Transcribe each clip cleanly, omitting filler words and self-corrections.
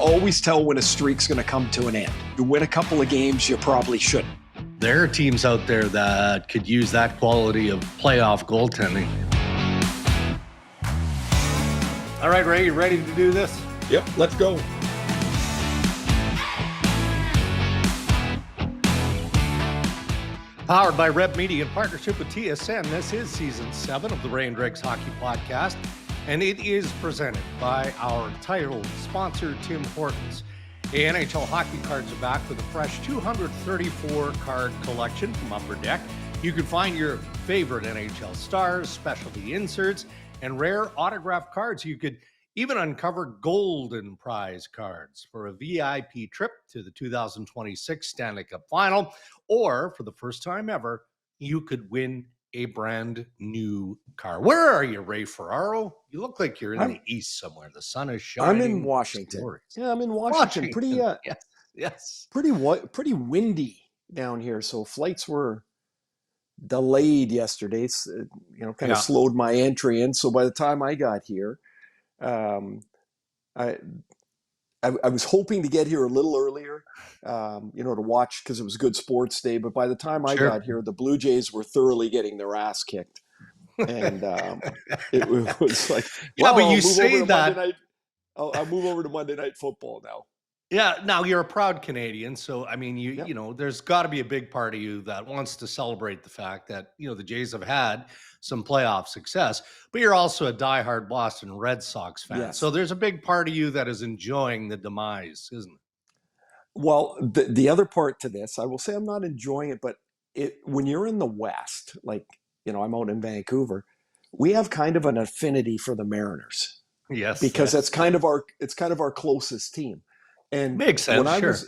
always tell when a streak's going to come to an end. You win a couple of games, you probably shouldn't. There are teams out there that could use that quality of playoff goaltending. All right, Ray, you ready to do this? Yep, let's go. Powered by Reb Media in partnership with TSN, this is Season 7 of the Ray and Dregs Hockey Podcast, and it is presented by our title sponsor, Tim Hortons. The NHL hockey cards are back with a fresh 234-card collection from Upper Deck. You can find your favorite NHL stars, specialty inserts, and rare autographed cards. You could even uncover golden prize cards for a VIP trip to the 2026 Stanley Cup Final, or for the first time ever, you could win a brand new car. Where are you, Ray Ferraro? You look like you're in the east somewhere. The sun is shining. I'm in Washington. Stories. Yeah, I'm in Washington. Pretty, yes. Pretty windy down here. So flights were delayed yesterday. Kind of slowed my entry in. So by the time I got here, I was hoping to get here a little earlier, to watch because it was a good sports day. But by the time I got here, the Blue Jays were thoroughly getting their ass kicked. And it was like, but you say that. I'll move over to Monday Night Football now. Yeah, now you're a proud Canadian, so I mean, there's got to be a big part of you that wants to celebrate the fact that the Jays have had some playoff success, but you're also a diehard Boston Red Sox fan. Yes. So there's a big part of you that is enjoying the demise, isn't it? Well, the other part to this, I will say, I'm not enjoying it, but when you're in the West, like I'm out in Vancouver, we have kind of an affinity for the Mariners. Yes, because it's kind of our closest team. And makes sense.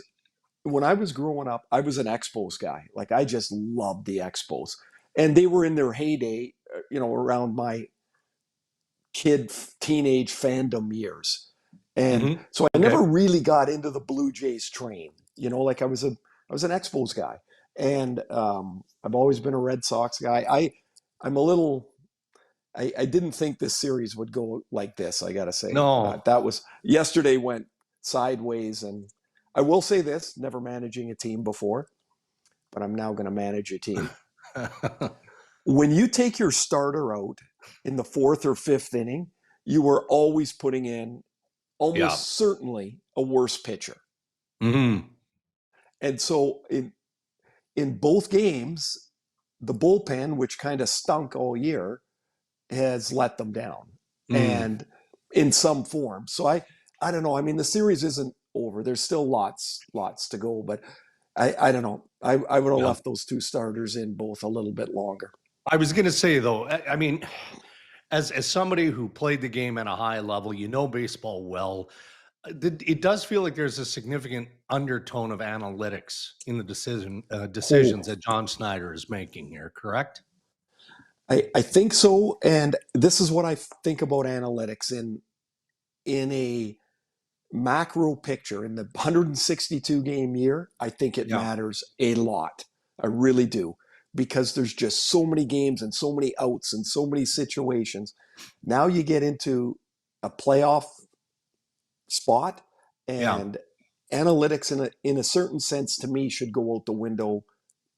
When I was growing up, I was an Expos guy. Like I just loved the Expos, and they were in their heyday, around my teenage fandom years. And so I never really got into the Blue Jays train. Like I was an Expos guy, and I've always been a Red Sox guy. I didn't think this series would go like this. I got to say, yesterday went sideways. And I will say this, never managing a team before, but I'm now going to manage a team. When you take your starter out in the fourth or fifth inning, you are always putting in almost certainly a worse pitcher. Mm-hmm. And so in both games, the bullpen, which kind of stunk all year, has let them down and in some form. So I don't know. I mean, the series isn't over. There's still lots to go, but I don't know. I would have left those two starters in both a little bit longer. I was going to say, though, I mean, as somebody who played the game at a high level, baseball well, it does feel like there's a significant undertone of analytics in the decisions that John Schneider is making here, correct? I think so. And this is what I think about analytics in a macro picture. In the 162 game year, I think it matters a lot. I really do. Because there's just so many games and so many outs and so many situations. Now you get into a playoff spot, and analytics in a certain sense to me should go out the window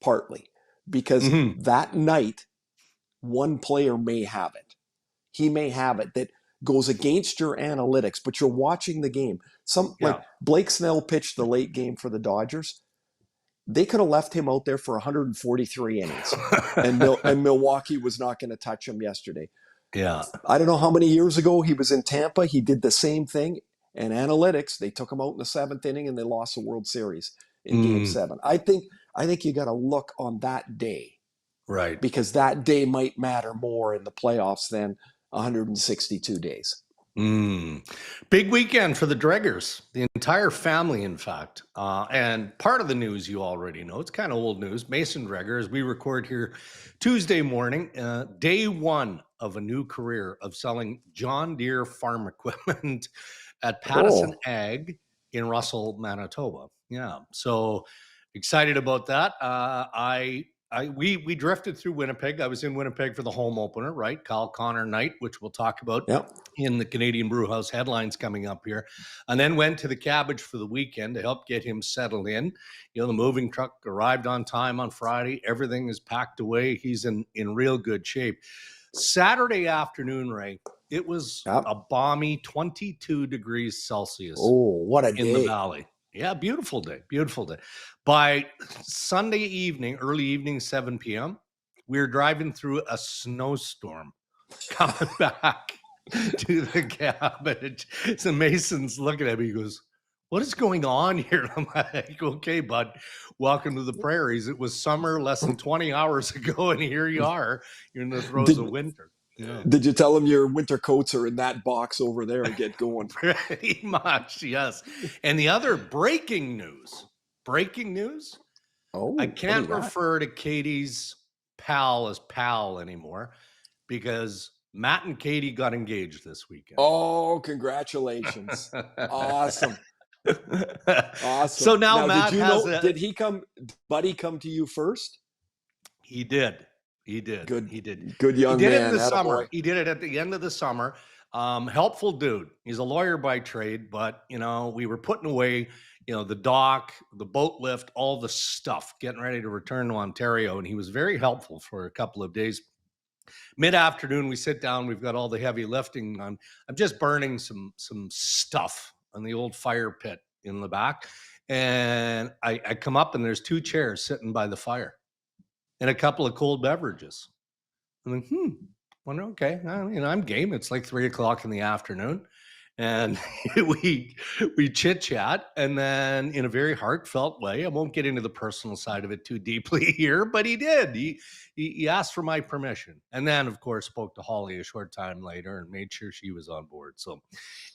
partly. Because that night, one player may have it. He may have it that goes against your analytics, but you're watching the game. Like Blake Snell pitched the late game for the Dodgers. They could have left him out there for 143 innings, and Milwaukee was not going to touch him yesterday. Yeah. I don't know how many years ago he was in Tampa. He did the same thing. And analytics, they took him out in the seventh inning and they lost the World Series in Game 7. I think you got to look on that day. Right. Because that day might matter more in the playoffs than 162 days. Big weekend for the Dreggers, the entire family, in fact. And part of the news you already know, it's kind of old news. Mason Dreger, as we record here Tuesday morning, day one of a new career of selling John Deere farm equipment at Pattison Ag in Russell, Manitoba. Yeah, so excited about that. I we drifted through Winnipeg. I was in Winnipeg for the home opener, right? Kyle Connor night, which we'll talk about Yep. in the Canadian Brewhouse headlines coming up here, and then went to the Cabbage for the weekend to help get him settled in. You know, the moving truck arrived on time on Friday. Everything is packed away. He's in real good shape. Saturday afternoon, Ray, it was a balmy 22 degrees Celsius. Oh, what a day. In the valley. Yeah, beautiful day. Beautiful day. By Sunday evening, early evening, 7 p.m., we were driving through a snowstorm coming back to the Cabbage. So Mason's looking at me. He goes, "What is going on here?" I'm like, "Okay, bud, welcome to the prairies. It was summer less than 20 hours ago, and here you are. You're in the throes of winter." Yeah. Did you tell him your winter coats are in that box over there and get going? Pretty much, yes. And the other breaking news. Oh, I can't refer to Katie's pal as pal anymore because Matt and Katie got engaged this weekend. Oh, congratulations. Awesome. Awesome. So now Matt did Buddy come to you first? He did. He did. Good. He did. Good young man. He did it in the summer. He did it at the end of the summer. Helpful dude. He's a lawyer by trade, but we were putting away, the dock, the boat lift, all the stuff, getting ready to return to Ontario. And he was very helpful for a couple of days. Mid-afternoon, we sit down. We've got all the heavy lifting on. I'm just burning some stuff on the old fire pit in the back. And I come up and there's 2 chairs sitting by the fire and a couple of cold beverages. I'm like, wonder, okay, I'm game. It's like 3:00 in the afternoon. And we chit chat. And then in a very heartfelt way, I won't get into the personal side of it too deeply here, but he did. He asked for my permission. And then, of course, spoke to Holly a short time later and made sure she was on board. So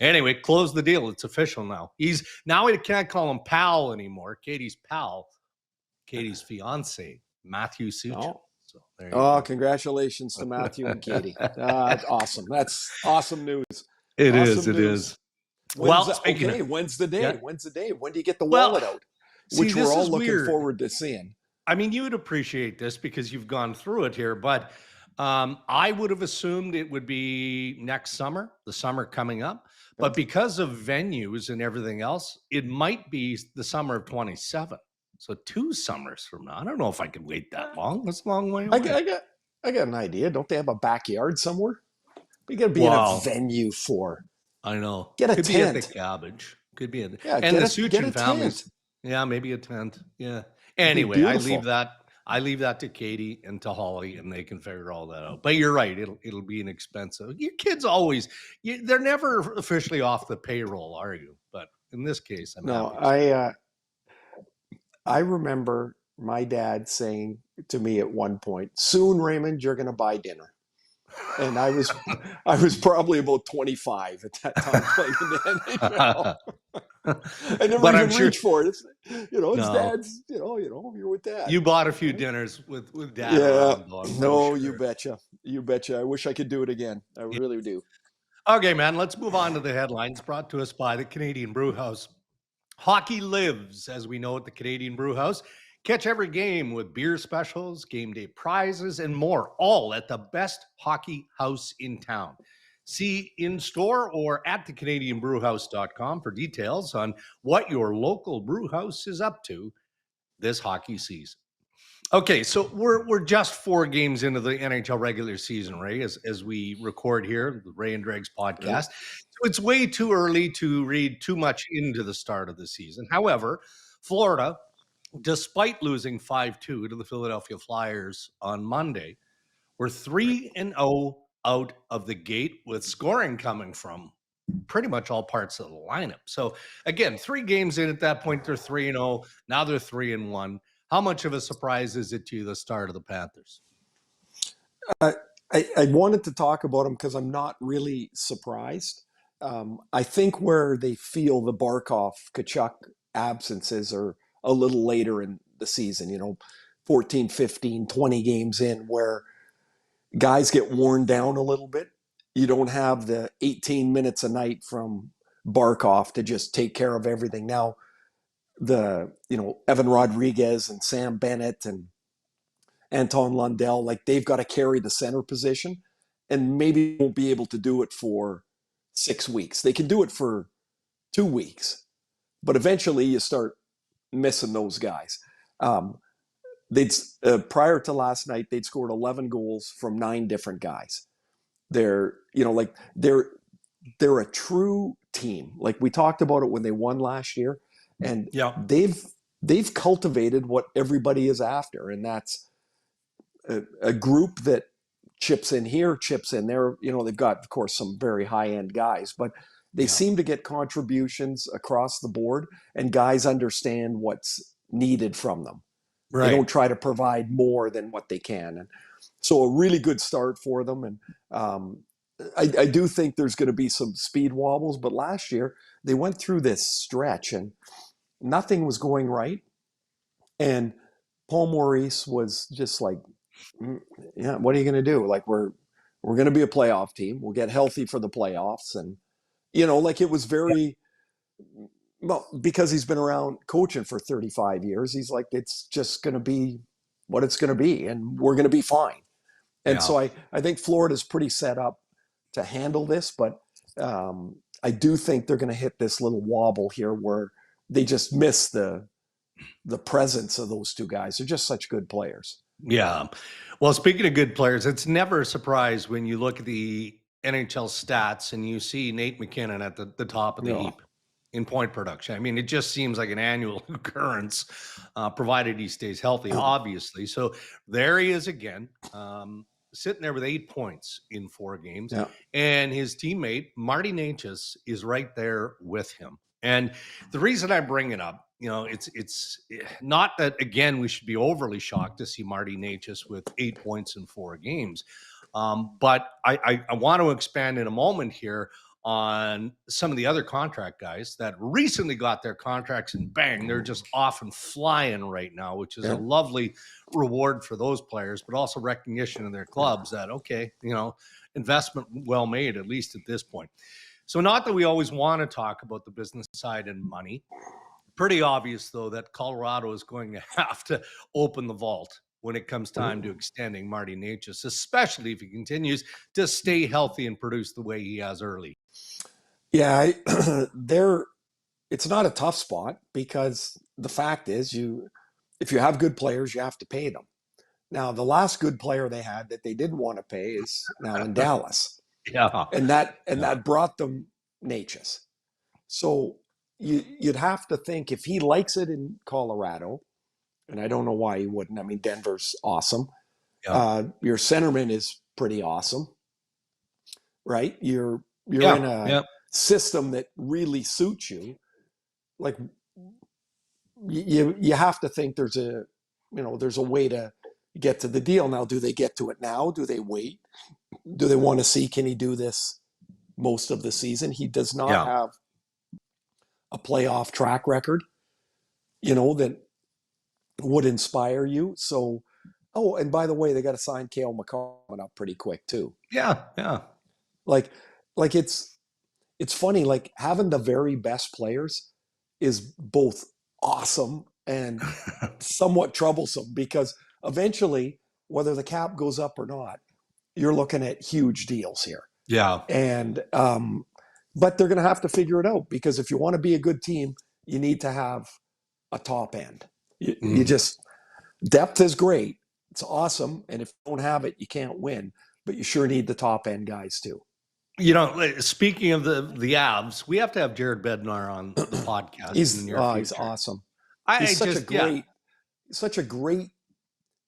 anyway, closed the deal. It's official now. Now we can't call him pal anymore. Katie's pal, Katie's fiance, Matthew Suchin. So there you go. Congratulations to Matthew and Katie. Awesome. That's awesome news. It is. Speaking of, when's the day? Yeah. When's the day? When do you get the wallet out? Which we're all looking forward to seeing. I mean, you would appreciate this because you've gone through it here, but I would have assumed it would be next summer, the summer coming up. But because of venues and everything else, it might be the summer of 27. So 2 summers from now. I don't know if I can wait that long. That's a long way away. I got an idea. Don't they have a backyard somewhere? We got to be in a venue for. I know. Get a Could tent. Be at the Cabbage. Could be at and the Suchin families. Yeah, maybe a tent. Yeah. Anyway, I leave that to Katie and to Holly, and they can figure all that out. But you're right; it'll be an expensive. Your kids always they're never officially off the payroll, are you? But in this case, I remember my dad saying to me at one point, "Soon, Raymond, you're going to buy dinner." And I was probably about 25 at that time playing in the NHL. I never even reached for it. It's dad's. You're with dad. You bought a few dinners with dad. Yeah. No, you betcha. You betcha. I wish I could do it again. I really do. Okay, man. Let's move on to the headlines brought to us by the Canadian Brewhouse. Hockey lives, as we know, at the Canadian Brewhouse. Catch every game with beer specials, game day prizes, and more, all at the best hockey house in town. See in-store or at thecanadianbrewhouse.com for details on what your local brew house is up to this hockey season. Okay, so we're just 4 games into the NHL regular season, Ray, as we record here, the Ray and Dregs podcast. So it's way too early to read too much into the start of the season. However, Florida, despite losing 5-2 to the Philadelphia Flyers on Monday, we're 3-0 out of the gate with scoring coming from pretty much all parts of the lineup. So again, 3 games in at that point, they're 3-0. Now they're 3-1. How much of a surprise is it to you, the start of the Panthers? I wanted to talk about them because I'm not really surprised. I think where they feel the Barkov, Tkachuk absences are a little later in the season, 14, 15, 20 games in, where guys get worn down a little bit. You don't have the 18 minutes a night from Barkov to just take care of everything. Now, Evan Rodriguez and Sam Bennett and Anton Lundell, like they've got to carry the center position, and maybe won't be able to do it for 6 weeks. They can do it for 2 weeks, but eventually you start missing those guys. They'd prior to last night, they'd scored 11 goals from 9 different guys. They're, like they're a true team. Like we talked about it when they won last year, and they've cultivated what everybody is after, and that's a group that chips in here, chips in there. They've got, of course, some very high-end guys, but they seem to get contributions across the board, and guys understand what's needed from them. Right. They don't try to provide more than what they can. And so a really good start for them. And I do think there's going to be some speed wobbles, but last year they went through this stretch and nothing was going right. And Paul Maurice was just like, yeah, what are you going to do? Like, we're going to be a playoff team. We'll get healthy for the playoffs. And, like it was very, well, because he's been around coaching for 35 years, he's like, it's just going to be what it's going to be, and we're going to be fine. And so I think Florida's pretty set up to handle this, but I do think they're going to hit this little wobble here where they just miss the presence of those two guys. They're just such good players. Yeah. Well, speaking of good players, it's never a surprise when you look at the NHL stats and you see Nate MacKinnon at the top of the heap in point production. I mean, it just seems like an annual occurrence, provided he stays healthy, obviously. So there he is again, sitting there with 8 points in 4 games. Yeah. And his teammate, Martin Nečas, is right there with him. And the reason I bring it up, it's not that, again, we should be overly shocked to see Martin Nečas with 8 points in 4 games. But I want to expand in a moment here on some of the other contract guys that recently got their contracts, and bang, they're just off and flying right now, which is a lovely reward for those players, but also recognition in their clubs that, okay, investment well made, at least at this point. So not that we always want to talk about the business side and money. Pretty obvious, though, that Colorado is going to have to open the vault when it comes time to extending Martin Nečas, especially if he continues to stay healthy and produce the way he has early. Yeah, it's not a tough spot, because the fact is, if you have good players, you have to pay them. Now, the last good player they had that they didn't want to pay is now in Dallas. Yeah. And that brought them Nečas. So you'd have to think, if he likes it in Colorado, and I don't know why he wouldn't. I mean, Denver's awesome. Yeah. Your centerman is pretty awesome, right? You're in a system that really suits you. Like, you have to think there's a way to get to the deal. Now, do they get to it now? Do they wait? Do they want to see, can he do this most of the season? He does not have a playoff track record, that would inspire you. So, and by the way, they got to sign Cale Makar up pretty quick too. Yeah. Like it's funny, like having the very best players is both awesome and somewhat troublesome, because eventually, whether the cap goes up or not, you're looking at huge deals here. Yeah. And, but they're going to have to figure it out, because if you want to be a good team, you need to have a top end. You just, depth is great. It's awesome. And if you don't have it, you can't win, but you sure need the top end guys too. Speaking of the Avs, we have to have Jared Bednar on the podcast. He's awesome. He's such a great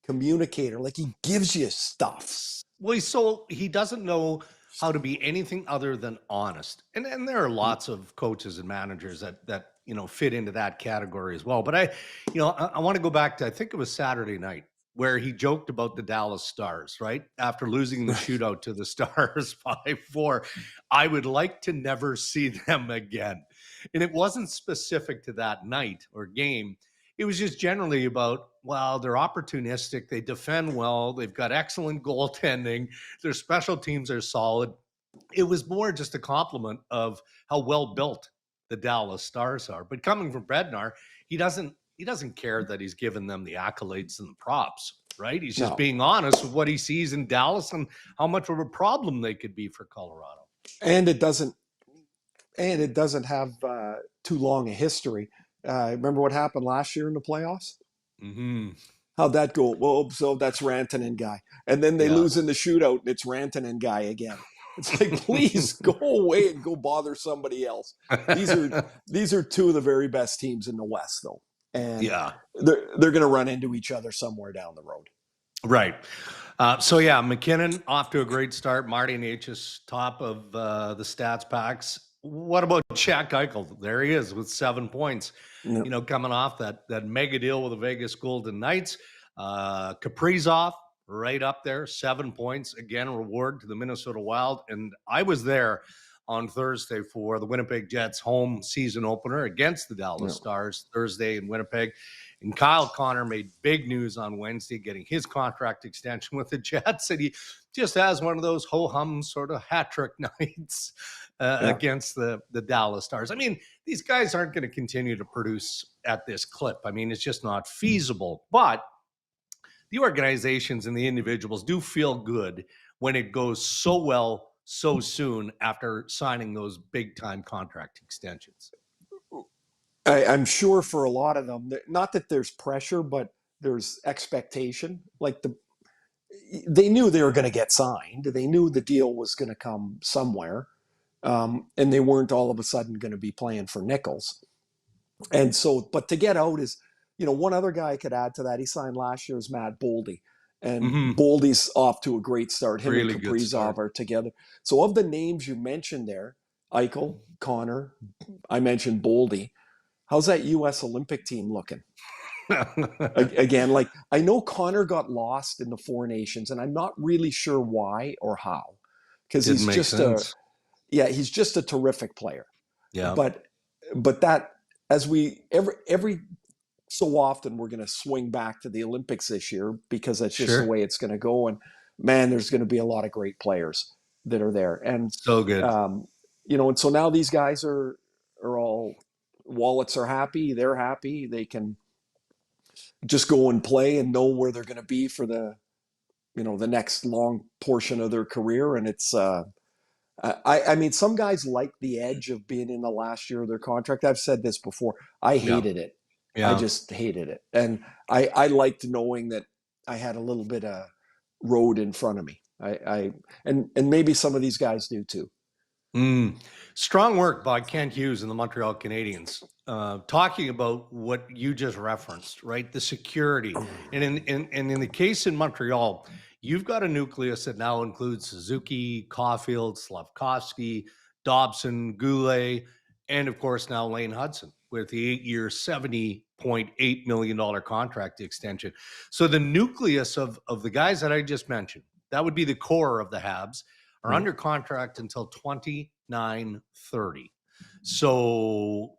communicator. Like, he gives you stuff. Well, he doesn't know how to be anything other than honest. And there are lots of coaches and managers that fit into that category as well. But I want to go back to, I think it was Saturday night, where he joked about the Dallas Stars, right? After losing the shootout to the Stars 5-4, I would like to never see them again. And it wasn't specific to that night or game. It was just generally about, well, they're opportunistic. They defend well. They've got excellent goaltending. Their special teams are solid. It was more just a compliment of how well built the Dallas Stars are. But coming from Bednar, he doesn't care that he's given them the accolades and the props. right? He's just No. being honest with what he sees in Dallas and how much of a problem they could be for Colorado. And it doesn't have too long a history. Remember what happened last year in the playoffs? Mm-hmm. How'd that go? Well, so that's Rantanen guy. And then they Yeah. lose in the shootout, and it's Rantanen guy again. It's like, please go away and go bother somebody else. These are two of the very best teams in the West, though. And Yeah. they're going to run into each other somewhere down the road. Right. So, yeah, MacKinnon off to a great start. Martin Nečas top of the stats packs. What about Jack Eichel? There he is with 7 points, coming off that mega deal with the Vegas Golden Knights. Kaprizov right up there, 7 points. Again, reward to the Minnesota Wild. And I was there on Thursday for the Winnipeg Jets home season opener against the Dallas Stars, Thursday in Winnipeg. And Kyle Connor made big news on Wednesday, getting his contract extension with the Jets. And he just has one of those ho-hum sort of hat-trick nights against the Dallas Stars. I mean, these guys aren't going to continue to produce at this clip. I mean, it's just not feasible. But the organizations and the individuals do feel good when it goes so well so soon after signing those big-time contract extensions. I'm sure for a lot of them, not that there's pressure, but there's expectation. Like they knew they were going to get signed. They knew the deal was going to come somewhere, and they weren't all of a sudden going to be playing for nickels. And so, but to get out is, one other guy I could add to that. He signed last year's Matt Boldy, and Boldy's off to a great start. Him really and Kaprizov are together. So of the names you mentioned there, Eichel, Connor, I mentioned Boldy. How's that U.S. Olympic team looking? Again, like I know Connor got lost in the Four Nations, and I'm not really sure why or how, because he's just a terrific player. Yeah. But that as we every so often we're going to swing back to the Olympics this year because that's just the way it's going to go. And man, there's going to be a lot of great players that are there, and so good. And so now these guys are all. Wallets are happy. They're happy. They can just go and play and know where they're going to be for the next long portion of their career. And it's, I mean, some guys like the edge of being in the last year of their contract. I've said this before. I hated it. Yeah. I just hated it. And I liked knowing that I had a little bit of road in front of me. And maybe some of these guys do too. Strong work by Kent Hughes and the Montreal Canadiens. Talking about what you just referenced, right? The security. And in the case in Montreal, you've got a nucleus that now includes Suzuki, Caulfield, Slavkovsky, Dobson, Goulet, and of course now Lane Hutson with the 8-year, $70.8 million contract extension. So the nucleus of the guys that I just mentioned, that would be the core of the Habs, are under contract until 29-30. So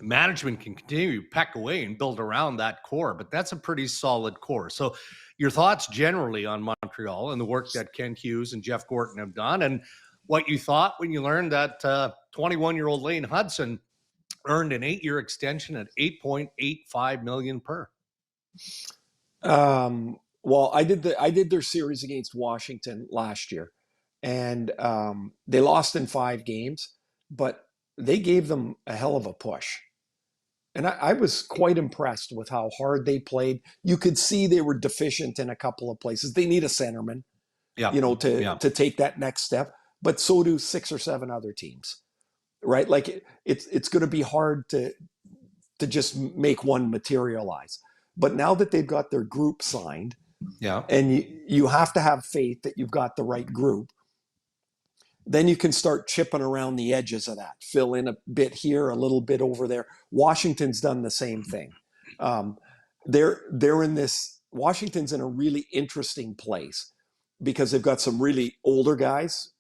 management can continue to peck away and build around that core, but that's a pretty solid core. So your thoughts generally on Montreal and the work that Kent Hughes and Jeff Gorton have done, and what you thought when you learned that 21-year-old Lane Hutson earned an 8-year extension at $8.85 million per. Well, I did their series against Washington last year. And they lost in 5 games, but they gave them a hell of a push. And I was quite impressed with how hard they played. You could see they were deficient in a couple of places. They need a centerman, to take that next step. But so do 6 or 7 other teams, right? Like it's going to be hard to just make one materialize. But now that they've got their group signed, and you have to have faith that you've got the right group. Then you can start chipping around the edges of that, fill in a bit here, a little bit over there. Washington's done the same thing. They're in this. Washington's in a really interesting place because they've got some really older guys,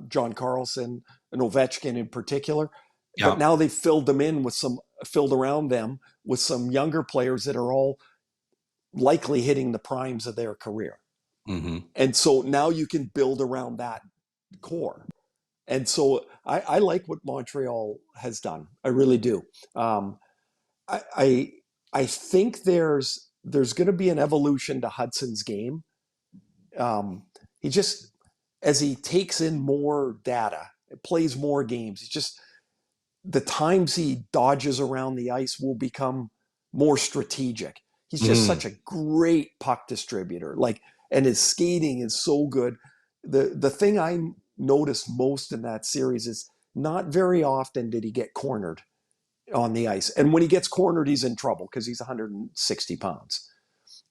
John Carlson and Ovechkin in particular. Yeah. But now they've filled around them with some younger players that are all likely hitting the primes of their career. Mm-hmm. And so now you can build around that core. And so I like what Montreal has done. I really do. I think there's there's going to be an evolution to Hutson's game. He just, as he takes in more data, plays more games, the times he dodges around the ice will become more strategic. He's just such a great puck distributor. And his skating is so good. The thing I noticed most in that series is not very often did he get cornered on the ice. And when he gets cornered, he's in trouble because he's 160 pounds,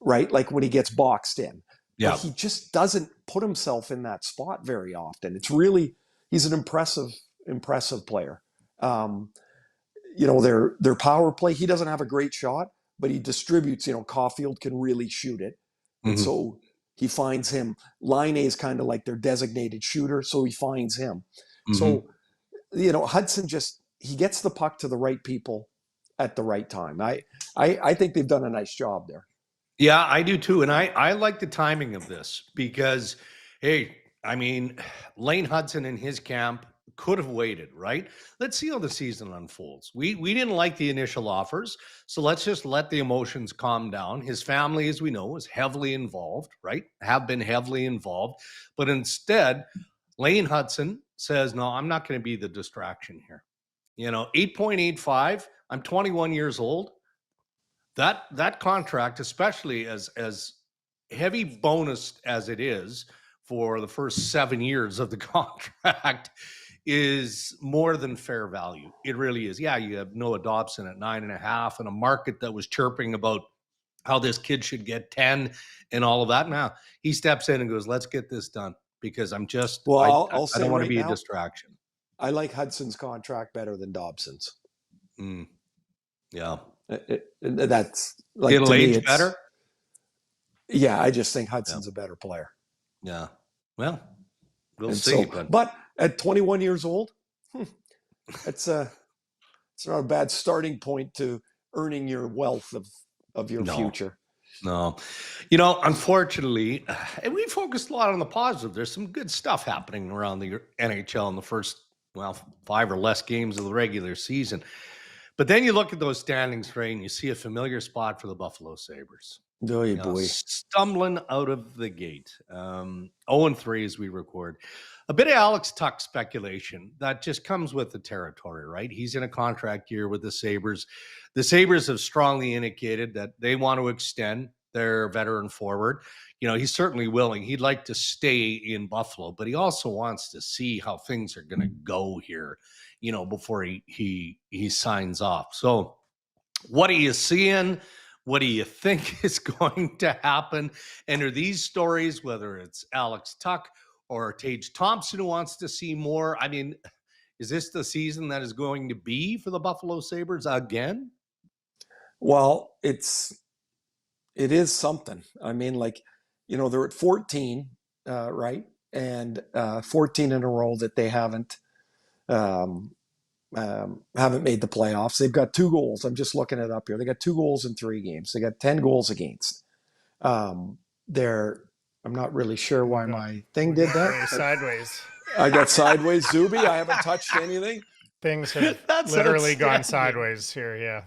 right? Like when he gets boxed in. Yeah. But he just doesn't put himself in that spot very often. He's an impressive player. Their power play, he doesn't have a great shot, but he distributes. Caulfield can really shoot it. And so he finds him. Line A is kind of like their designated shooter, so he finds him. So, Hutson he gets the puck to the right people at the right time. I think they've done a nice job there. Yeah, I do too. And I like the timing of this because, hey, I mean, Lane Hutson in his camp could have waited, right? Let's see how the season unfolds. We didn't like the initial offers, so let's just let the emotions calm down. His family, as we know, is heavily involved, right? Have been heavily involved. But instead, Lane Hutson says, no, I'm not going to be the distraction here. 8.85, I'm 21 years old. That contract, especially as heavy bonus as it is for the first 7 years of the contract, is more than fair value. It really is. Yeah, you have Noah Dobson at 9.5 in a market that was chirping about how this kid should get 10 and all of that. Now he steps in and goes, let's get this done because I'm just, I'll I don't want to be a distraction. I like Hudson's contract better than Dobson's. Yeah. That's like, it'll age better. Yeah. I just think Hudson's a better player. Yeah. Well, we'll see. But at 21 years old, it's not a bad starting point to earning your wealth of your future. No. Unfortunately, and we focused a lot on the positive. There's some good stuff happening around the NHL in the first, 5 or less games of the regular season. But then you look at those standings, Ray, and you see a familiar spot for the Buffalo Sabres. Oh, boy. Stumbling out of the gate. 0-3 as we record. A bit of Alex Tuch speculation that just comes with the territory, right? He's in a contract year with the Sabres. The Sabres have strongly indicated that they want to extend their veteran forward. He's certainly willing. He'd like to stay in Buffalo, but he also wants to see how things are going to go here, before he signs off. So what are you seeing? What do you think is going to happen? And are these stories, whether it's Alex Tuch or Tage Thompson who wants to see more? I mean, is this the season that is going to be for the Buffalo Sabres again? Well, it is something. I mean, they're at 14, right? And 14 in a row that they haven't made the playoffs. They've got 2 goals. I'm just looking it up here. They got 2 goals in 3 games. They got 10 goals against. I'm not really sure why my thing did that. Sideways. I got sideways, Zuby. I haven't touched anything. Things have literally gone sideways here. Yeah.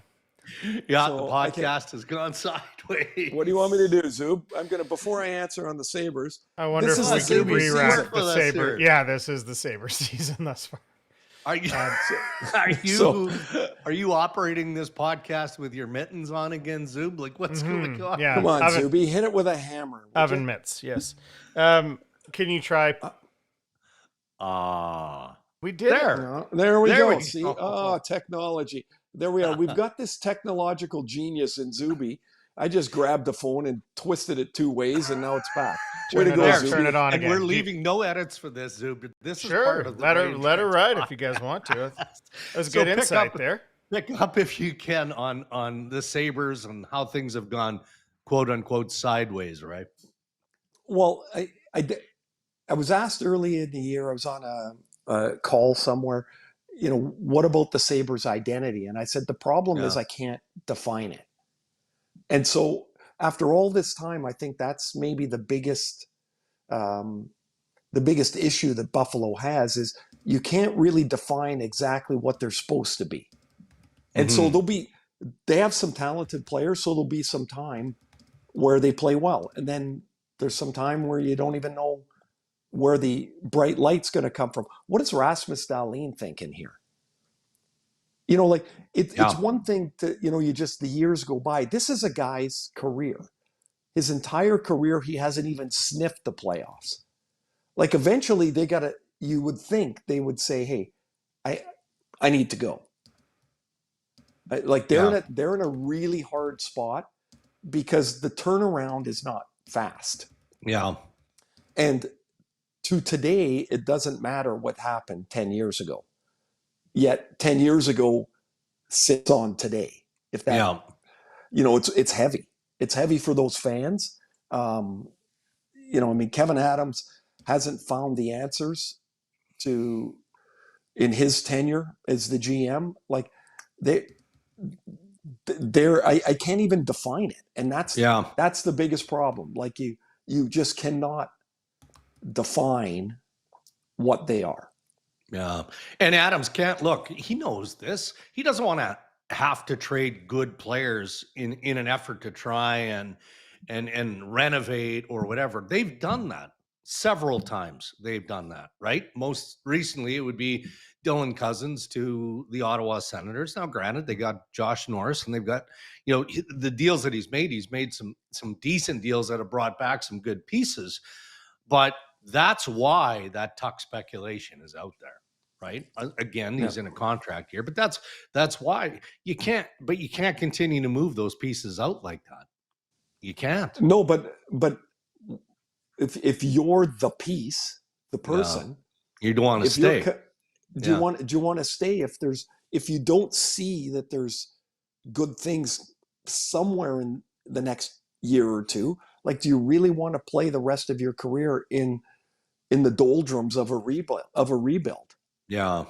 Yeah, so the podcast has gone sideways. What do you want me to do, Zub? Before I answer on the Sabres. I wonder if we can rewrap the Sabres. Yeah, this is the Sabres season thus far. Are you operating this podcast with your mittens on again, Zub? Like, what's going on? Yeah. Come on, Zuby, hit it with a hammer. Oven mitts, yes. Can you try? We did it. There we go. See, technology. There we are. We've got this technological genius in Zuby. I just grabbed the phone and twisted it 2 ways, and now it's back. Turn it on and again. We're leaving no edits for this, Zub. This is sure. part of the let her ride if you guys want to. That's good insight there. Pick up if you can on the Sabres and how things have gone, quote unquote, sideways, right? Well, I was asked early in the year. I was on a call somewhere. What about the Sabres' identity? And I said, the problem is I can't define it. And so after all this time, I think that's maybe the biggest issue that Buffalo has is you can't really define exactly what they're supposed to be. And so they have some talented players, so there'll be some time where they play well. And then there's some time where you don't even know where the bright light's going to come from. What is Rasmus Dahlin thinking here? Like it's one thing to, you just, the years go by. This is a guy's career. His entire career, he hasn't even sniffed the playoffs. Like eventually you would think they would say, hey, I need to go. Like they're in a really hard spot because the turnaround is not fast. Yeah. And to today, it doesn't matter what happened 10 years ago. Yet 10 years ago sits on today. If that, it's heavy. It's heavy for those fans. Kevin Adams hasn't found the answers in his tenure as the GM. Like I can't even define it. And that's the biggest problem. Like you just cannot define what they are. Yeah. And Adams can't look, he knows this. He doesn't want to have to trade good players in an effort to try and renovate or whatever. They've done that several times. They've done that, right? Most recently, it would be Dylan Cousins to the Ottawa Senators. Now, granted, they got Josh Norris, and they've got, the deals that he's made some decent deals that have brought back some good pieces. But that's why that Tuch speculation is out there, right? Again, he's in a contract year, but that's why you can't continue to move those pieces out like that. You can't. No, but if you're the piece, the person, you don't want to stay. Do you want to stay if you don't see that there's good things somewhere in the next year or two? Like, do you really want to play the rest of your career in the doldrums of a rebuild? Yeah.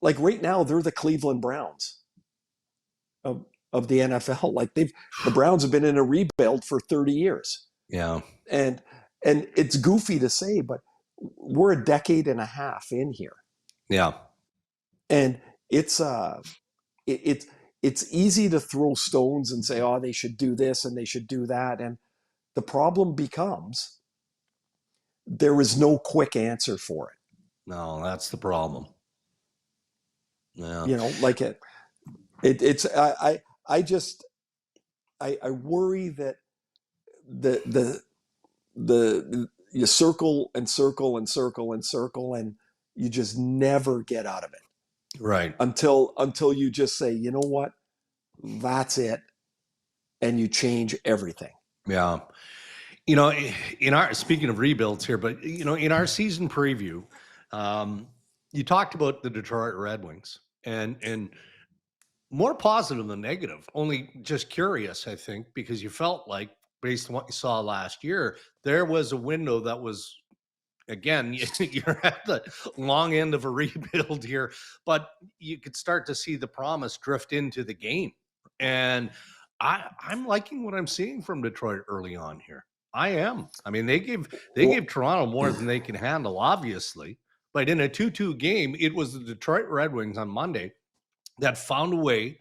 Like right now, they're the Cleveland Browns of the NFL. Like the Browns have been in a rebuild for 30 years. Yeah. And it's goofy to say, but we're a decade and a half in here. Yeah. And it's easy to throw stones and say, oh, they should do this and they should do that. And the problem becomes there is no quick answer for it. No, that's the problem. Yeah. Like I worry that you circle and circle and circle and circle and you just never get out of it. Right. Until you just say, you know what, that's it. And you change everything. Yeah. Speaking of rebuilds here, but in our season preview, you talked about the Detroit Red Wings and more positive than negative, only just curious, I think, because you felt like based on what you saw last year, there was a window that was, again, you're at the long end of a rebuild here, but you could start to see the promise drift into the game. And I'm liking what I'm seeing from Detroit early on here. I am. I mean, they gave Toronto more than they can handle, obviously. But in a 2-2 game, it was the Detroit Red Wings on Monday that found a way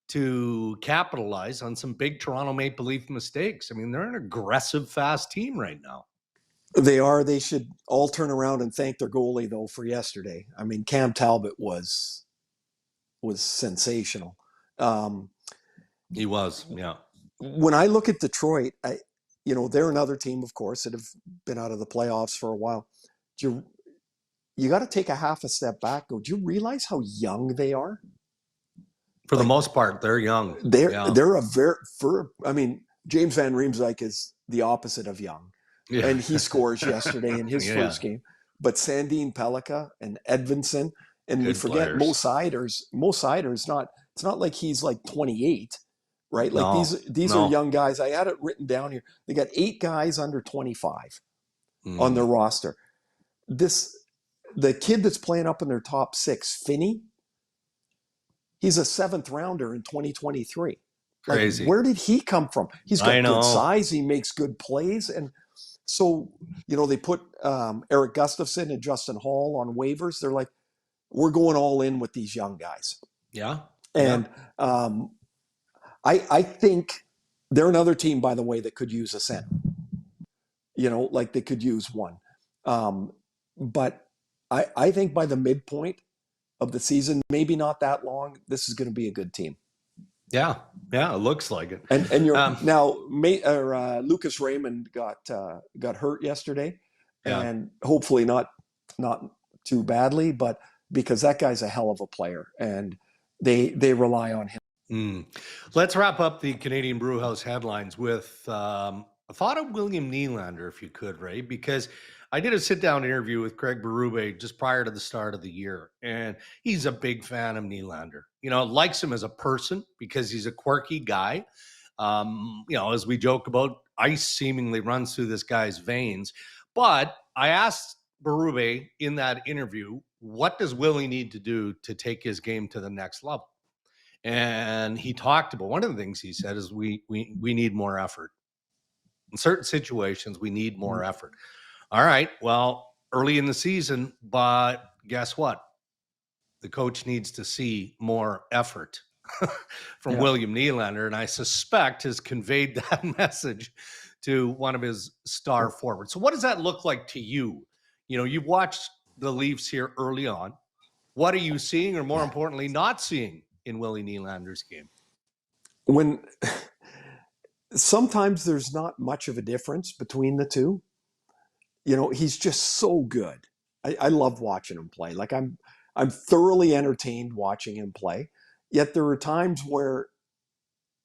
to capitalize on some big Toronto Maple Leaf mistakes. I mean, they're an aggressive, fast team right now. They are. They should all turn around and thank their goalie, though, for yesterday. I mean, Cam Talbot was sensational. He was, yeah. When I look at Detroit, they're another team, of course, that have been out of the playoffs for a while. You got to take a half a step back. Do you realize how young they are? For the most part, they're young. They're James Van Riemsdyk is the opposite of young. Yeah. And he scores yesterday in his first game. But Sandin Pellikka and Edvinsson, and good we forget Mo Seider's it's not like he's like 28, right? Like these are young guys. I had it written down here. They got 8 guys under 25 on their roster. The kid that's playing up in their top 6, Finney, he's a 7th rounder in 2023. Crazy. Like, where did he come from? He's got good size. He makes good plays. And so, they put Eric Gustafsson and Justin Hall on waivers. They're like, we're going all in with these young guys. Yeah. And I think They're another team, by the way, that could use a center. Like they could use one. But I think by the midpoint of the season, maybe not that long, this is going to be a good team. Yeah, it looks like it. And you're now Lucas Raymond got hurt yesterday, and hopefully not too badly, but because that guy's a hell of a player, and they rely on him. Let's wrap up the Canadian Brewhouse headlines with a thought of William Nylander, if you could, Ray, because I did a sit-down interview with Craig Berube just prior to the start of the year, and he's a big fan of Nylander. Likes him as a person because he's a quirky guy. As we joke about, ice seemingly runs through this guy's veins. But I asked Berube in that interview, what does Willie need to do to take his game to the next level? And he talked about, one of the things he said is we need more effort. In certain situations, we need more effort. All right, well, early in the season, but guess what? The coach needs to see more effort from William Nylander, and I suspect has conveyed that message to one of his star forwards. So what does that look like to you? You've watched the Leafs here early on. What are you seeing, or more importantly, not seeing in Willie Nylander's game? When sometimes there's not much of a difference between the two. He's just so good. I love watching him play. Like I'm thoroughly entertained watching him play. Yet there are times where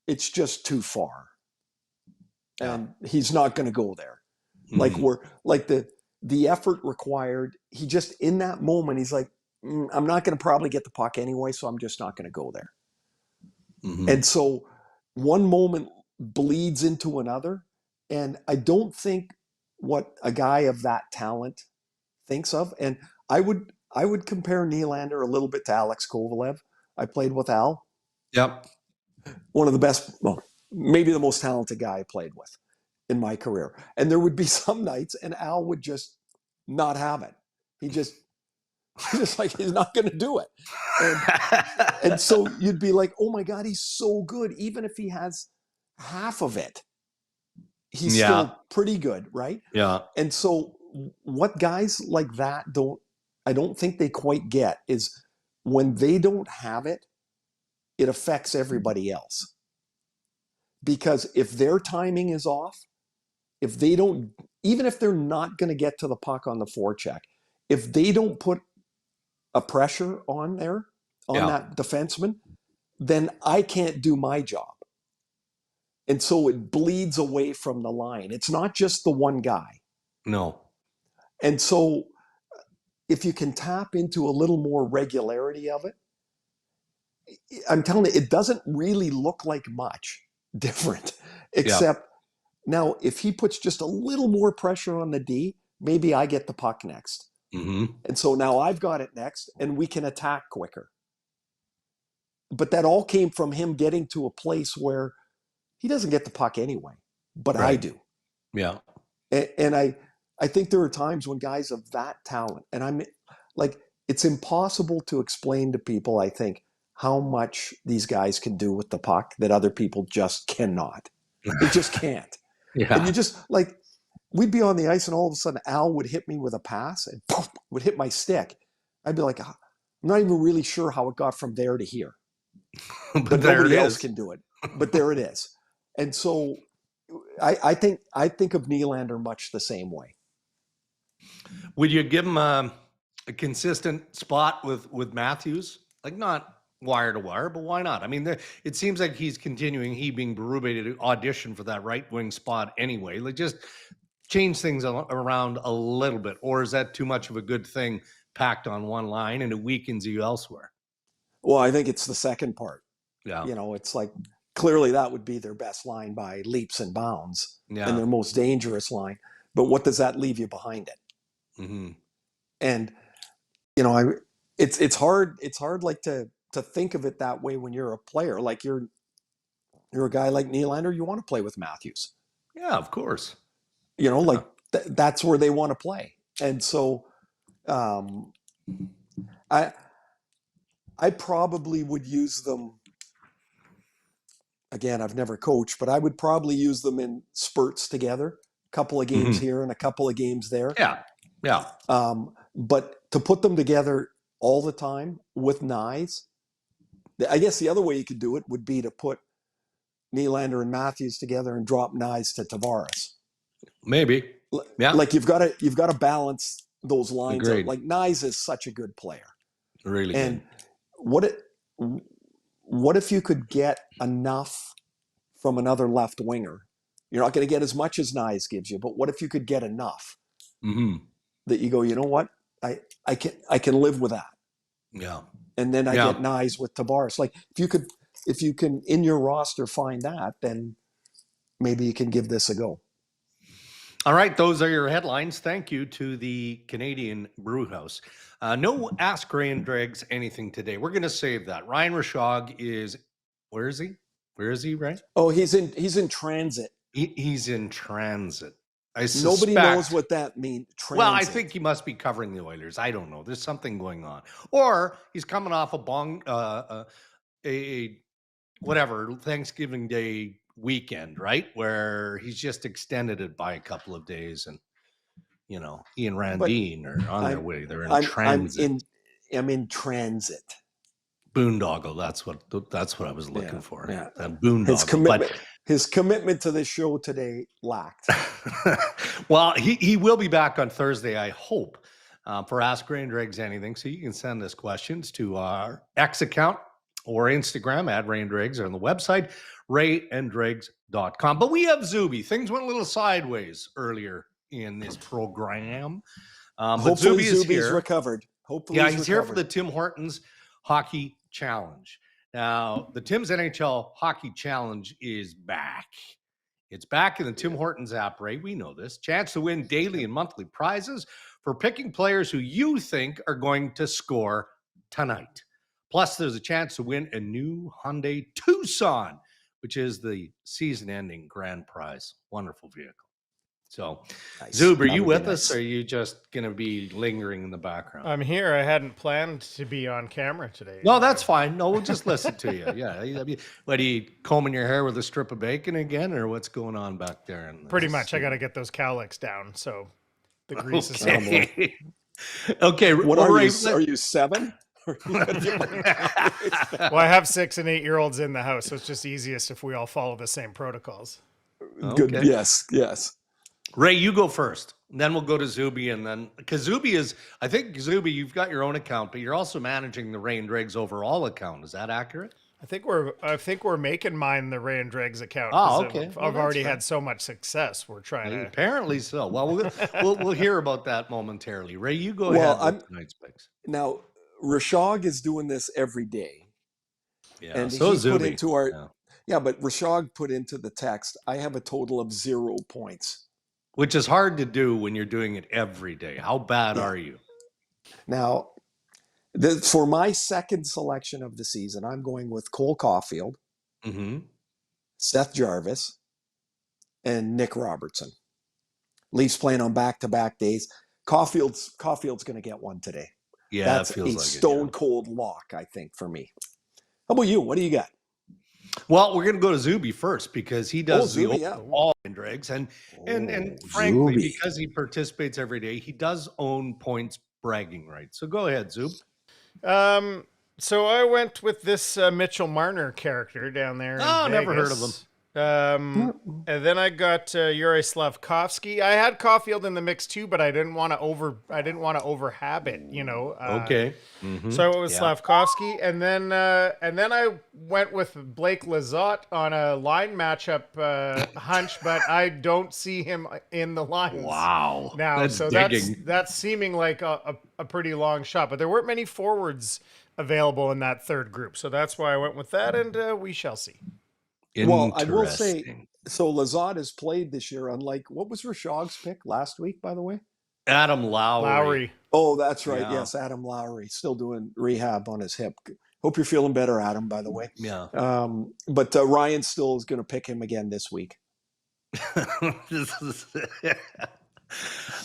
it's just too far, and he's not going to go there. Like the effort required. He just, in that moment, he's like, I'm not going to probably get the puck anyway, so I'm just not going to go there. And so one moment bleeds into another, and I don't think what a guy of that talent thinks of. And I would compare Nylander a little bit to Alex Kovalev. I played with Al. Yep. One of the best, well, maybe the most talented guy I played with in my career. And there would be some nights, and Al would just not have it. He's just like, he's not going to do it. And so you'd be like, oh my God, he's so good. Even if he has half of it, he's still pretty good, right? Yeah. And so what guys like that I don't think they quite get is when they don't have it, it affects everybody else. Because if their timing is off, if they don't, even if they're not going to get to the puck on the forecheck, if they don't put a pressure on that defenseman, then I can't do my job. And so it bleeds away from the line. It's not just the one guy. No. And so if you can tap into a little more regularity of it, I'm telling you, it doesn't really look like much different, except now if he puts just a little more pressure on the D, maybe I get the puck next. And so now I've got it next, and we can attack quicker. But that all came from him getting to a place where he doesn't get the puck anyway, but I do. Yeah. And I think there are times when guys of that talent, and I'm like, it's impossible to explain to people, I think, how much these guys can do with the puck that other people just cannot. They just can't. And you just, like, we'd be on the ice and all of a sudden Al would hit me with a pass and poof, would hit my stick. I'd be like, I'm not even really sure how it got from there to here. But nobody else can do it. But there it is. And so I think of Nylander much the same way. Would you give him a consistent spot with Matthews? Like, not wire to wire, but why not? I mean, it seems like he's continuing, he being Berube, to audition for that right wing spot anyway. Like, just change things around a little bit, or is that too much of a good thing packed on one line and it weakens you elsewhere? Well, I think it's the second part. Yeah. It's like, clearly that would be their best line by leaps and bounds, and their most dangerous line. But what does that leave you behind it? And it's hard. It's hard, like, to think of it that way when you're a player. Like, you're a guy like Nylander, you want to play with Matthews. Yeah, of course. Like that's where they want to play. And so I probably would use them again, I've never coached, but I would probably use them in spurts together, a couple of games here and a couple of games there. Yeah. But to put them together all the time with Nyes, I guess the other way you could do it would be to put Nylander and Matthews together and drop Nyes to Tavares. Maybe. Yeah. Like you've got to balance those lines Agreed. out. Like Nyes is such a good player. Really and good. What if you could get enough from another left winger? You're not going to get as much as Nyes gives you, but what if you could get enough that you go, you know what? I can live with that. Yeah. And then I get Nyes with Tavares. Like if you can in your roster find that, then maybe you can give this a go. All right, those are your headlines. Thank you to the Canadian Brewhouse. No Ask Ray and Dregs anything today. We're going to save that. Ryan Rishaug is, where is he? Where is he, Ray? Oh, he's in transit. He's in transit. Nobody knows what that means. Transit. Well, I think he must be covering the Oilers. I don't know. There's something going on. Or he's coming off a Thanksgiving Day weekend, right? Where he's just extended it by a couple of days, and he and Randine are on their way. They're in transit. I'm in transit. Boondoggle. That's what I was looking for. Yeah. Boondoggle. His commitment to this show today lacked. Well, he will be back on Thursday, I hope, for Ask Ray and Dregs Anything. So you can send us questions to our X account or Instagram at Ray and Dregs, or on the website, rayanddregs.com. But we have Zuby. Things went a little sideways earlier in this program. Hopefully Zuby's recovered. He's here for the Tim Hortons Hockey Challenge. Now, the Tim's NHL Hockey Challenge is back. It's back in the Tim Hortons app, Ray. We know this. Chance to win daily and monthly prizes for picking players who you think are going to score tonight. Plus, there's a chance to win a new Hyundai Tucson, which is the season-ending grand prize. Wonderful vehicle. So, nice. Zub, are you with us, or are you just going to be lingering in the background? I'm here. I hadn't planned to be on camera today. No, that's fine. No, we'll just listen to you. Yeah. What, are you combing your hair with a strip of bacon again, or what's going on back there? Pretty much. I got to get those cowlicks down, so the grease is on. Okay. What are you? Are you 7? Well, I have 6 and 8-year-olds in the house, so it's just easiest if we all follow the same protocols. Good. Okay. Yes. Ray, you go first. Then we'll go to Zuby, and then because Zuby is, I think Zuby, you've got your own account, but you're also managing the Ray and Dregs overall account. Is that accurate? I think we're making mine the Ray and Dregs account. Oh, okay. I've already had so much success. We're trying to. Apparently so. Well, we'll hear about that momentarily. Ray, you go ahead with tonight's picks. Now, Rishaug is doing this every day. Yeah. And so he Zuby. put into our but Rishaug put into the text, I have a total of 0 points. Which is hard to do when you're doing it every day. How bad are you? Now, for my second selection of the season, I'm going with Cole Caulfield, Seth Jarvis, and Nick Robertson. Leafs playing on back-to-back days. Caulfield's going to get one today. Yeah, that's feels a stone-cold lock, I think, for me. How about you? What do you got? Well, we're going to go to Zuby first because he does all in Dregs, and frankly, Zuby, because he participates every day, he does own points bragging rights. So go ahead, Zub. So I went with this Mitchell Marner character down there. Oh, never heard of him. And then I got Yuri Slavkovsky. I had Caulfield in the mix too, but I didn't want to overhab it, Okay. So I went with Slavkovsky, and then I went with Blake Lizotte on a line matchup hunch, but I don't see him in the lines. Wow. Now, that's seeming like a pretty long shot, but there weren't many forwards available in that third group, so that's why I went with that, and we shall see. Well, I will say, so Lizotte has played this year, unlike, what was Rishaug's pick last week, by the way? Adam Lowry. Oh, that's right. Yeah. Yes, Adam Lowry. Still doing rehab on his hip. Hope you're feeling better, Adam, by the way. Yeah. But Ryan still is going to pick him again this week.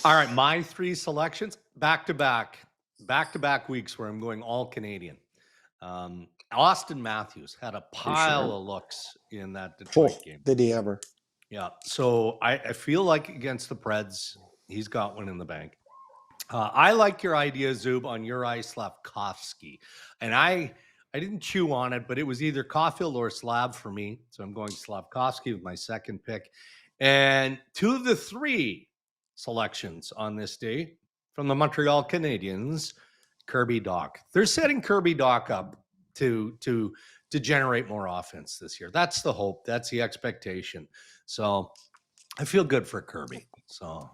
All right, my 3 selections, back-to-back weeks where I'm going all Canadian. Austin Matthews had a pile of looks in that Oh, Detroit game. did he ever? Yeah. So I feel like against the Preds, he's got one in the bank. I like your idea, Zub, on Uri Slavkovsky. And I didn't chew on it, but it was either Caulfield or Slav for me. So I'm going Slavkovsky with my second pick. And 2 of the 3 selections on this day from the Montreal Canadiens, Kirby Dach. They're setting Kirby Dach up to generate more offense this year. That's the hope. That's the expectation. So I feel good for Kirby. So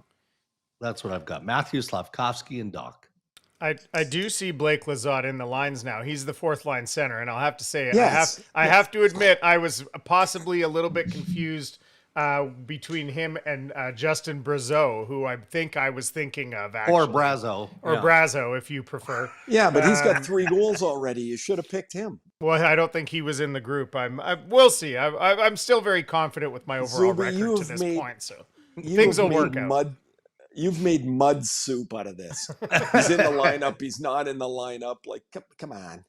that's what I've got. Matthews, Slavkovsky, and Dach. I do see Blake Lizotte in the lines now. He's the 4th line center, and I'll have to say, Yes. I have to admit, I was possibly a little bit confused between him and Justin Brazeau, who I think I was thinking of, actually. Or Brazeau. Or Brazeau, if you prefer. Yeah, but he's got 3 goals already. You should have picked him. Well, I don't think he was in the group. We'll see. I'm still very confident with my overall Zuby, record to this point, so things will work out. You've made mud soup out of this. He's in the lineup. He's not in the lineup. Like, come on.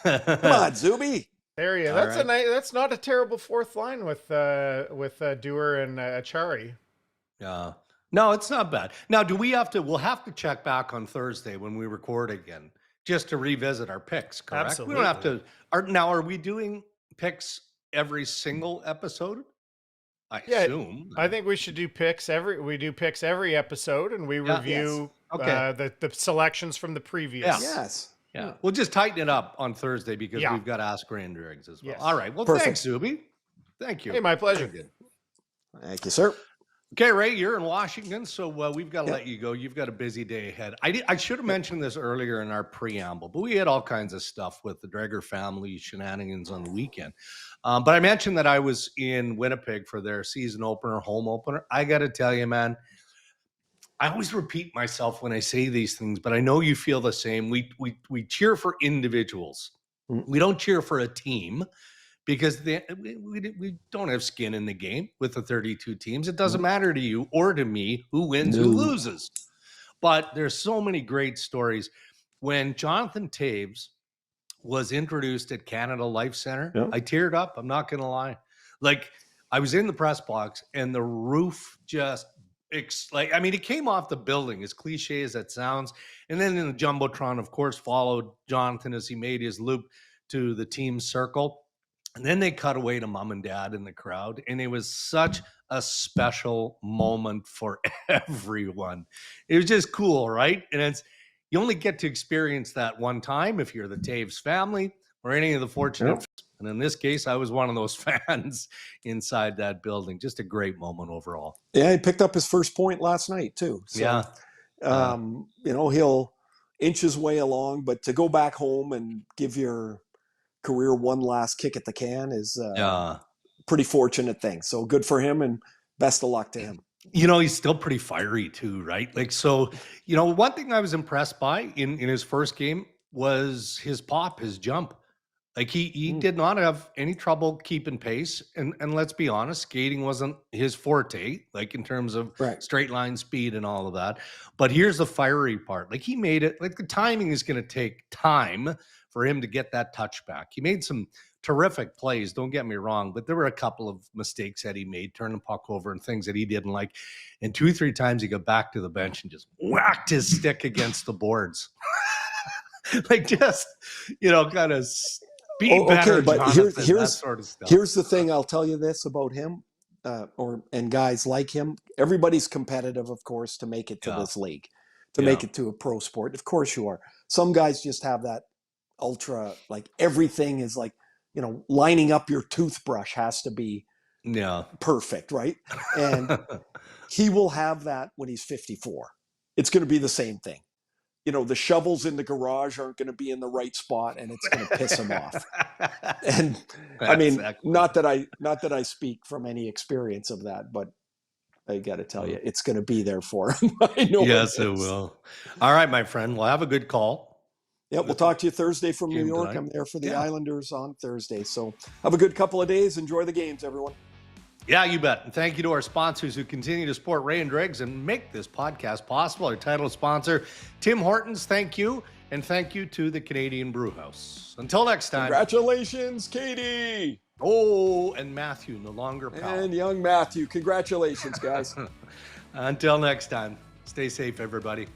Come on, Zuby. There you go. That's right. That's not a terrible 4th line with Dewar and Achari. Yeah. No, it's not bad. Now, we'll have to check back on Thursday when we record again, just to revisit our picks, correct? Absolutely. We don't have to. Are we doing picks every single episode? I assume. I think we should do picks every episode, and we review the selections from the previous. Yes. Yeah. We'll just tighten it up on Thursday because we've got Ask Grandriggs as well. Yes. All right. Well, Perfect. thanks, Zuby. Thank you. Hey, my pleasure. Very good. Thank you, sir. Okay, Ray, you're in Washington, so we've got to let you go. You've got a busy day ahead. I should have mentioned this earlier in our preamble, but we had all kinds of stuff with the Dreger family shenanigans on the weekend. But I mentioned that I was in Winnipeg for their season opener, home opener. I got to tell you, man, I always repeat myself when I say these things, but I know you feel the same. We cheer for individuals. We don't cheer for a team because we don't have skin in the game with the 32 teams. It doesn't matter to you or to me who wins, who loses. But there's so many great stories. When Jonathan Toews was introduced at Canada Life Center, I teared up. I'm not going to lie. Like, I was in the press box and the roof just it came off the building, as cliche as that sounds. And then in the Jumbotron, of course, followed Jonathan as he made his loop to the team circle. And then they cut away to mom and dad in the crowd. And it was such a special moment for everyone. It was just cool, right? And you only get to experience that one time if you're the Toews family or any of the fortunate. And in this case, I was one of those fans inside that building. Just a great moment overall. Yeah, he picked up his first point last night, too. So, he'll inch his way along. But to go back home and give your career one last kick at the can is pretty fortunate thing. So good for him and best of luck to him. He's still pretty fiery, too, right? Like, so, one thing I was impressed by in his first game was his pop, his jump. Like he did not have any trouble keeping pace. And let's be honest, skating wasn't his forte, like in terms of straight line speed and all of that. But here's the fiery part. Like he made it, like the timing is going to take time for him to get that touchback. He made some terrific plays, don't get me wrong, but there were a couple of mistakes that he made, turning the puck over and things that he didn't like. And 2-3 times he got back to the bench and just whacked his stick against the boards. Like just, kind of better, but Jonathan, that sort of stuff. Here's the thing. I'll tell you this about him, and guys like him. Everybody's competitive, of course, to make it to this league, to make it to a pro sport. Of course you are. Some guys just have that ultra, like everything is like, lining up your toothbrush has to be perfect, right? And he will have that when he's 54. It's going to be the same thing. The shovels in the garage aren't going to be in the right spot, and it's going to piss him off. And I mean, not that I speak from any experience of that, but I got to tell you, it's going to be there for him. I know. Yes, it will. All right, my friend. Well, have a good call. Yeah, we'll talk to you Thursday from New York. Tonight. I'm there for the Islanders on Thursday. So have a good couple of days. Enjoy the games, everyone. Yeah, you bet. And thank you to our sponsors who continue to support Ray and Dregs and make this podcast possible. Our title sponsor, Tim Hortons, thank you. And thank you to the Canadian Brewhouse. Until next time. Congratulations, Katie. Oh, and Matthew, no longer pal. And young Matthew. Congratulations, guys. Until next time. Stay safe, everybody.